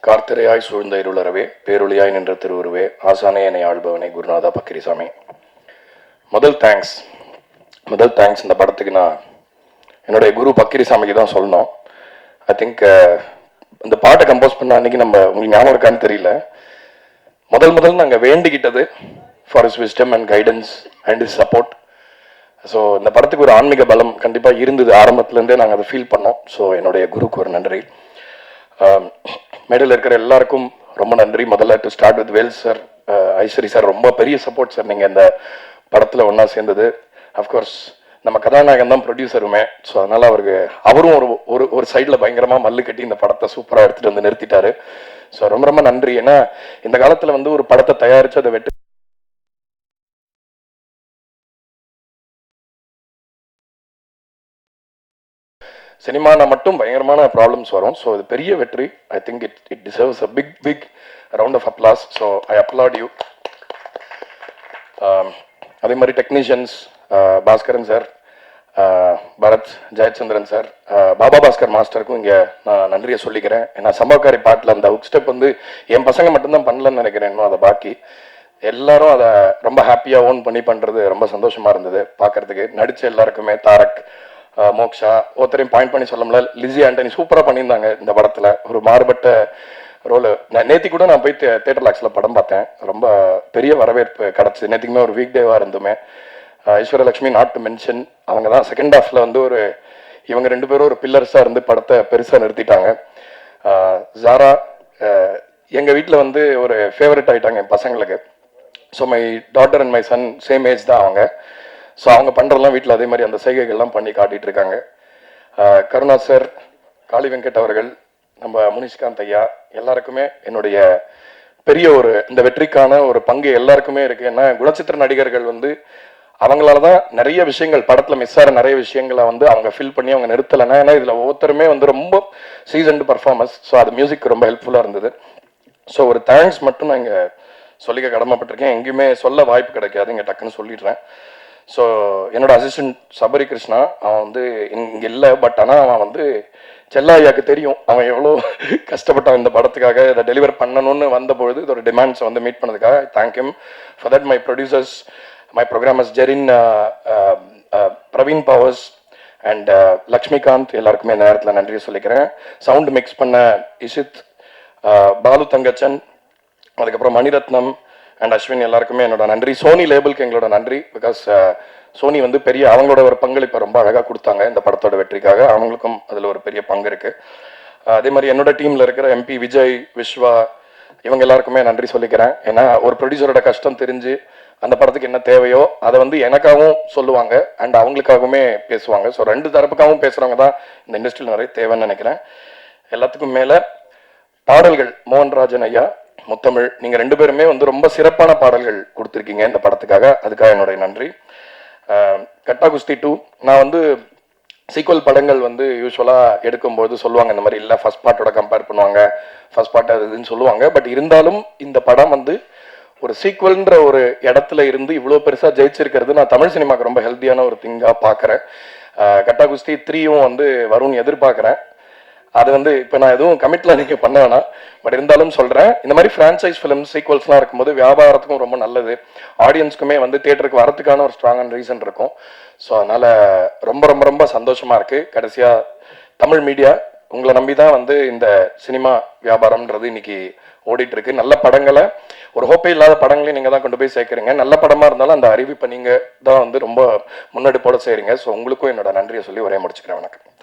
கார்த்திரையாய் சூழ்ந்த இருளறவே பேரொழியாய் நின்ற திருவுருவே ஆசானே என்னை ஆள்பவனே குருநாதா பக்கிரிசாமி. முதல் தேங்க்ஸ் இந்த படத்துக்கு நான் என்னுடைய குரு பக்கிரிசாமிக்கு தான் சொல்லணும். ஐ திங்க் இந்த பாட்டை கம்போஸ் பண்ண அன்னைக்கு நம்ம உங்களுக்கு ஞாபகம் இருக்கான்னு தெரியல, முதல் நாங்கள் வேண்டிக்கிட்டது for his wisdom and guidance and his support. So இந்த படத்துக்கு ஒரு ஆன்மீக பலம் கண்டிப்பாக இருந்தது, ஆரம்பத்துலேருந்தே நாங்கள் அதை ஃபீல் பண்ணோம். ஸோ என்னுடைய குருக்கு ஒரு நன்றி. மேடையில் இருக்கிற எல்லாருக்கும் ரொம்ப நன்றி. முதல்ல to start with Vel sir, Aishwari sir, ரொம்ப பெரிய சப்போர்ட் சார். நீங்கள் இந்த படத்தில் ஒன்றா சேர்ந்தது. அஃப்கோர்ஸ் நம்ம கதாநாயகன் தான் ப்ரொடியூசருமே. ஸோ அதனால் அவரும் ஒரு சைடில் பயங்கரமாக மல்லு கட்டி இந்த படத்தை சூப்பராக எடுத்துகிட்டு வந்து நிறுத்திட்டாரு. ஸோ ரொம்ப நன்றி. ஏன்னா இந்த காலத்தில் வந்து ஒரு படத்தை தயாரித்து அதை வெட்டு சினிமானா மட்டும் பயங்கரமான ப்ராப்ளம்ஸ் வரும். ஸோ இது பெரிய வெற்றி. I think it deserves a big round of applause. So I applaud you. அதே மாதிரி technicians Baskaran sir, Bharath, Jayachandran sir, Baba Bhaskar மாஸ்டருக்கும் இங்கே நான் நன்றியை சொல்லிக்கிறேன். ஏன்னா சம்பவக்காரி பாட்டில் அந்த ஹுக் ஸ்டெப் வந்து என் பசங்க மட்டும்தான் பண்ணலன்னு நினைக்கிறேன். இன்னும் அதை பாக்கி எல்லாரும் அதை ரொம்ப ஹாப்பியாக ஓன் பண்ணி பண்ணுறது ரொம்ப சந்தோஷமாக இருந்தது பார்க்குறதுக்கு. நடித்த எல்லாருக்குமே, தாரக், மோக்ஷா, ஒருத்தரையும் பாயிண்ட் பண்ணி சொல்லல, லிஸி ஆண்டனி சூப்பராக பண்ணியிருந்தாங்க இந்த படத்தில். ஒரு மாறுபட்ட ரோலு. நேற்று கூட நான் போய் தேட்டர் லாக்ஸில் படம் பார்த்தேன். ரொம்ப பெரிய வரவேற்பு கிடச்சி. நேற்றுக்குமே ஒரு வீக் டேவாக இருந்துமே. ஐஸ்வர்யலட்சுமி நாட் டு மென்ஷன், அவங்க தான் செகண்ட் ஹாஃபில் வந்து இவங்க ரெண்டு பேரும் ஒரு பில்லர்ஸாக இருந்து படத்தை பெருசாக நிறுத்திட்டாங்க. ஜாரா எங்கள் வீட்டில் வந்து ஒரு ஃபேவரட் ஆகிட்டாங்க என் பசங்களுக்கு. So my daughter and my son same age தான் அவங்க. ஸோ அவங்க பண்ணுறதெல்லாம் வீட்டில் அதே மாதிரி அந்த செய்கைகள்லாம் பண்ணி காட்டிகிட்டு இருக்காங்க. கருணா சார், காளி வெங்கட் அவர்கள், நம்ம முனிஷ்காந்த் ஐயா, எல்லாருக்குமே என்னுடைய பெரிய இந்த வெற்றிக்கான ஒரு பங்கு எல்லாருக்குமே இருக்குது. ஏன்னா குணச்சித்திர நடிகர்கள் வந்து அவங்களால தான் நிறைய விஷயங்கள் படத்தில் மிஸ் ஆகிற நிறைய விஷயங்களை வந்து அவங்க ஃபில் பண்ணி அவங்க நிறுத்தலைன்னா. ஏன்னா இதில் ஒவ்வொருத்தருமே வந்து ரொம்ப சீசன்டு பர்ஃபார்மன்ஸ். ஸோ அது மியூசிக் ரொம்ப ஹெல்ப்ஃபுல்லாக இருந்தது. ஸோ ஒரு தேங்க்ஸ் மட்டும் நான் இங்கே சொல்லிக்க கடமைப்பட்டிருக்கேன். எங்கேயுமே சொல்ல வாய்ப்பு கிடைக்காது, இங்கே டக்குன்னு சொல்லிடுறேன். ஸோ என்னோட அசிஸ்டன்ட் சபரி கிருஷ்ணா, அவன் வந்து இங்கே இல்லை. பட் ஆனால் அவன் வந்து செல்லாயாக்கு தெரியும் அவன் எவ்வளோ கஷ்டப்பட்டான் இந்த படத்துக்காக இதை டெலிவர் பண்ணணும்னு வந்தபொழுது இதோட டிமாண்ட்ஸை வந்து மீட் பண்ணதுக்காக thank him for that. My producers, my programmers Jerin, Praveen Powers and Lakshmikanth, எல்லாருக்குமே இந்த நேரத்தில் நன்றியை சொல்லிக்கிறேன். சவுண்ட் மிக்ஸ் பண்ண இஷித், பாலு தங்கச்சன், அதுக்கப்புறம் மணிரத்னம் அண்ட் அஸ்வின், எல்லாருக்குமே என்னோட நன்றி. சோனி லேபிளுக்கு எங்களோட நன்றி. பிகாஸ் சோனி வந்து அவங்களோட ஒரு பங்களிப்பை ரொம்ப அழகாக கொடுத்தாங்க இந்த படத்தோட வெற்றிக்காக. அவங்களுக்கும் அதில் ஒரு பெரிய பங்கு இருக்குது. அதே மாதிரி என்னோட டீமில் இருக்கிற எம்பி விஜய், விஸ்வா, இவங்க எல்லாருக்குமே நன்றி சொல்லிக்கிறேன். ஏன்னா ஒரு ப்ரொடியூசரோட கஷ்டம் தெரிஞ்சு அந்த படத்துக்கு என்ன தேவையோ அதை வந்து எனக்காகவும் சொல்லுவாங்க அண்ட் அவங்களுக்காகவுமே பேசுவாங்க. ஸோ ரெண்டு தரப்புக்காகவும் பேசுகிறவங்க தான் இந்த இண்டஸ்ட்ரியில் நிறைய தேவைன்னு நினைக்கிறேன். எல்லாத்துக்கும் மேலே பாடல்கள், மோகன்ராஜன் ஐயா, முத்தமிழ், நீங்கள் ரெண்டு பேருமே வந்து ரொம்ப சிறப்பான பாடல்கள் கொடுத்துருக்கீங்க இந்த படத்துக்காக. அதுக்காக என்னுடைய நன்றி. கட்டா குஸ்தி 2, நான் வந்து சீக்வல் படங்கள் வந்து யூஸ்வலாக எடுக்கும்போது சொல்லுவாங்க இந்த மாதிரி இல்லை ஃபர்ஸ்ட் பார்ட்டோட கம்பேர் பண்ணுவாங்க, ஃபர்ஸ்ட் பார்ட் அது இதுன்னு சொல்லுவாங்க. பட் இருந்தாலும் இந்த படம் வந்து ஒரு சீக்வல்ன்ற ஒரு இடத்துல இருந்து இவ்வளோ பெருசாக ஜெயிச்சிருக்கிறது நான் தமிழ் சினிமாவுக்கு ரொம்ப ஹெல்த்தியான ஒரு திங்காக பார்க்குறேன். கட்டா குஸ்தி 3யும் வந்து வரும்னு எதிர்பார்க்குறேன். அது வந்து இப்போ நான் எதுவும் கமிட்லாம் நீங்கள் பண்ண வேணாம், பட் இருந்தாலும் சொல்கிறேன், இந்த மாதிரி ஃப்ரான்ச்சைஸ் ஃபிலிம் சீக்வல்ஸ்லாம் இருக்கும்போது வியாபாரத்துக்கும் ரொம்ப நல்லது, ஆடியன்ஸ்க்குமே வந்து தியேட்டருக்கு வரத்துக்கான ஒரு ஸ்ட்ராங்கான ரீசன் இருக்கும். ஸோ அதனால் ரொம்ப சந்தோஷமாக இருக்குது. கடைசியாக தமிழ் மீடியா உங்களை நம்பி தான் வந்து இந்த சினிமா வியாபாரம்ன்றது இன்னைக்கு ஓடிட்டு இருக்கு. நல்ல படங்களை, ஒரு ஹோப்பே இல்லாத படங்களையும் நீங்கள் தான் கொண்டு போய் சேர்க்குறீங்க. நல்ல படமாக இருந்தாலும் அந்த அறிவிப்பை நீங்கள் தான் வந்து ரொம்ப முன்னெடுப்போடு செய்கிறீங்க. ஸோ உங்களுக்கும் என்னோட நன்றியை சொல்லி ஒரே முடிச்சுக்கிறேன். வணக்கம்.